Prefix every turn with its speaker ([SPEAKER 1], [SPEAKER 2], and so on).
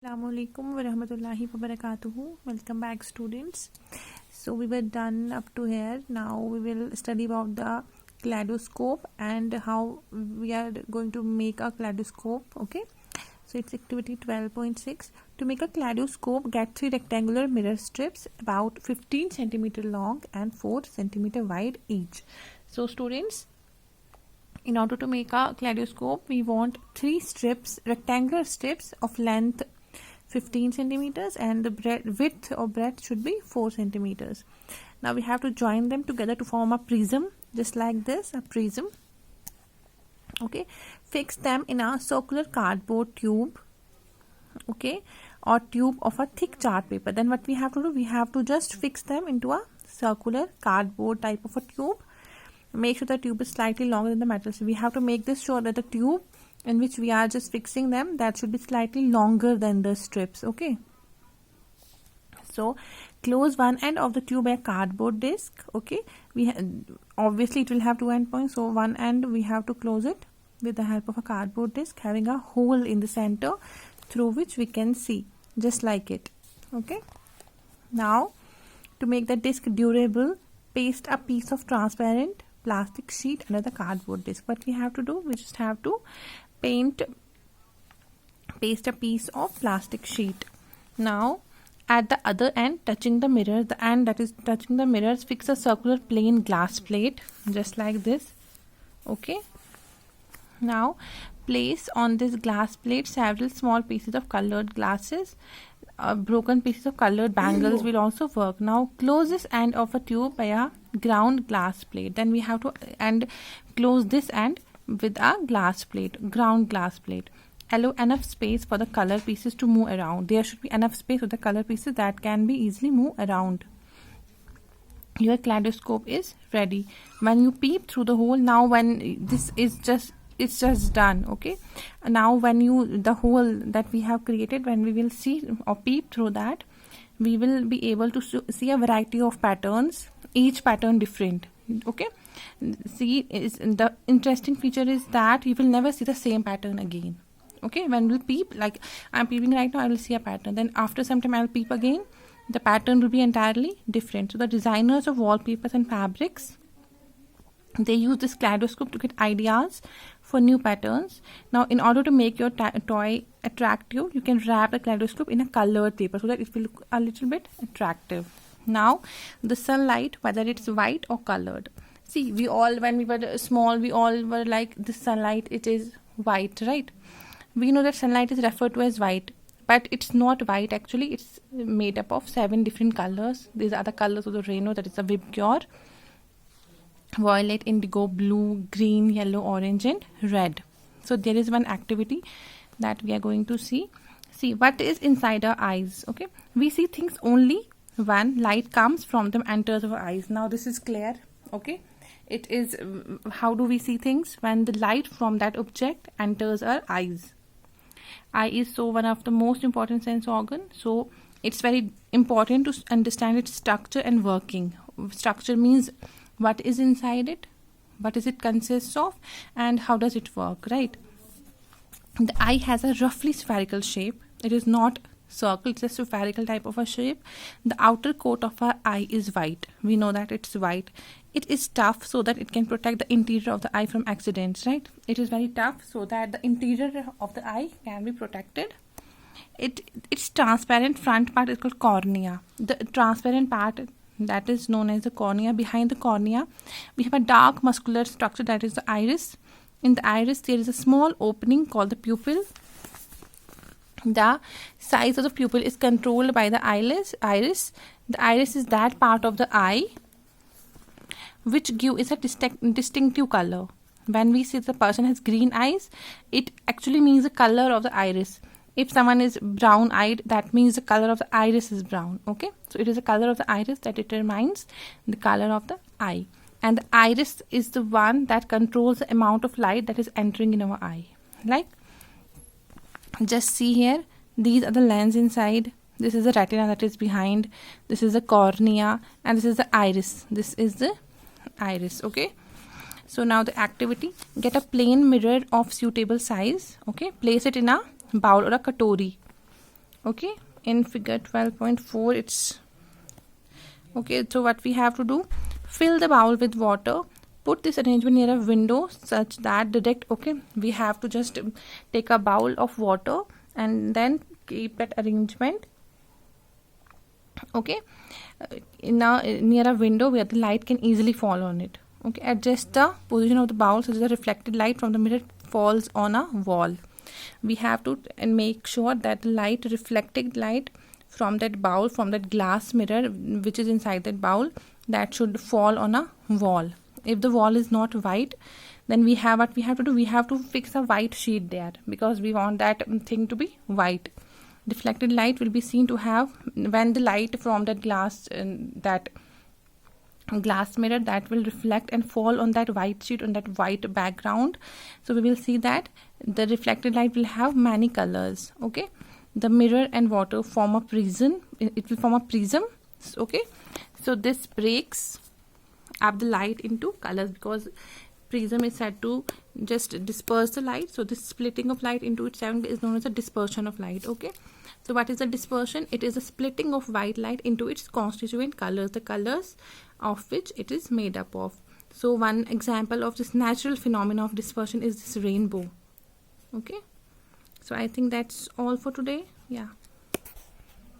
[SPEAKER 1] Assalamualaikum warahmatullahi wabarakatuh. Welcome back, students. So we were done up to here. Now we will study about the kaleidoscope and how we are going to make a kaleidoscope. Okay, so it's activity 12.6. To make a kaleidoscope, get 3 rectangular mirror strips about 15 centimeter long and 4 centimeter wide each. So students, in order to make a kaleidoscope, we want 3 strips, rectangular strips of length 15 centimeters and the width or breadth should be 4 centimeters. Now we have to join them together to form a prism, just like this, a prism. Okay, fix them in a circular cardboard tube, okay, or tube of a thick chart paper. Then what we have to do, we have to just fix them into a circular cardboard type of a tube. Make sure the tube is slightly longer than the metal. So we have to make this sure that the tube in which we are just fixing them, that should be slightly longer than the strips. Okay, so close one end of the tube by a cardboard disc. Okay, obviously it will have 2 endpoints, so one end we have to close it with the help of a cardboard disc having a hole in the center through which we can see, just like it. Okay, now to make the disc durable, paste a piece of transparent plastic sheet under the cardboard disc. What we have to do, we just have to paste a piece of plastic sheet. Now at the other end, touching the mirror, the end that is touching the mirrors, fix a circular plain glass plate, just like this. Okay, now place on this glass plate several small pieces of colored glasses. Broken pieces of colored bangles will also work. Now close this end of a tube by a ground glass plate. Then we have to close this end with a glass plate, ground glass plate. Allow enough space for the color pieces to move around. There should be enough space for the color pieces that can be easily moved around. Your kaleidoscope is ready. When you peep through the hole, now when this is just, it's just done. Okay, now when the hole that we have created, when we will see or peep through that, we will be able to see a variety of patterns, each pattern different. Okay, see, the interesting feature is that you will never see the same pattern again. Okay, when we peep, like I'm peeping right now, I will see a pattern, then after some time I will peep again, the pattern will be entirely different. So the designers of wallpapers and fabrics, they use this kaleidoscope to get ideas for new patterns. Now in order to make your toy attractive, you can wrap the kaleidoscope in a colored paper so that it will look a little bit attractive. Now the sunlight, whether it's white or colored, see, we all, when we were small, we all were like, this sunlight, it is white, right? We know that sunlight is referred to as white, but it's not white. Actually, it's made up of 7 different colors. These are the colors of the rainbow, that is the vibgyor: violet, indigo, blue, green, yellow, orange and red. So there is one activity that we are going to see. See what is inside our eyes. Okay, we see things only when light comes from them, enters our eyes. Now this is clear. Okay, it is, how do we see things? When the light from that object enters our eyes. Eye is so one of the most important sense organ, so it's very important to understand its structure and working. Structure means what is inside it, what is it consists of, and how does it work, right? The eye has a roughly spherical shape. It is not circle, it's a spherical type of a shape. The outer coat of our eye is white. We know that it's white. It is tough so that it can protect the interior of the eye from accidents, right? It is very tough so that the interior of the eye can be protected. Its transparent front part is called cornea. The transparent part, that is known as the cornea. Behind the cornea, we have a dark muscular structure, that is the iris. In the iris, there is a small opening called the pupil. The size of the pupil is controlled by the iris. The iris is that part of the eye which gives a distinctive color. When we say the person has green eyes, it actually means the color of the iris. If someone is brown-eyed, that means the color of the iris is brown. Okay, so it is the color of the iris that determines the color of the eye. And the iris is the one that controls the amount of light that is entering in our eye. Like, just see here, these are the lens inside. This is the retina that is behind. This is the cornea, and this is the iris. This is the iris. Okay, so now the activity: get a plain mirror of suitable size. Okay, place it in a bowl or a katori. Okay, in figure 12.4 it's okay. So what we have to do, fill the bowl with water, put this arrangement near a window such that direct, okay, we have to just take a bowl of water and then keep that arrangement, okay, near a window where the light can easily fall on it. Okay, adjust the position of the bowl so that the reflected light from the mirror falls on a wall. We have to and make sure that light, reflected light from that bowl, from that glass mirror which is inside that bowl, that should fall on a wall. If the wall is not white, then we have what we have to do, we have to fix a white sheet there, because we want that thing to be white. Reflected light will be seen to have, when the light from that glass mirror, that will reflect and fall on that white sheet, on that white background. So we will see that the reflected light will have many colors. Okay, the mirror and water form a prism. It will form a prism. Okay, so this breaks up the light into colors, because prism is said to just disperse the light. So this splitting of light into itself is known as a dispersion of light. Okay, so what is the dispersion? It is a splitting of white light into its constituent colors, the colors of which it is made up of. So one example of this natural phenomenon of dispersion is this rainbow. Okay, so I think that's all for today. Yeah.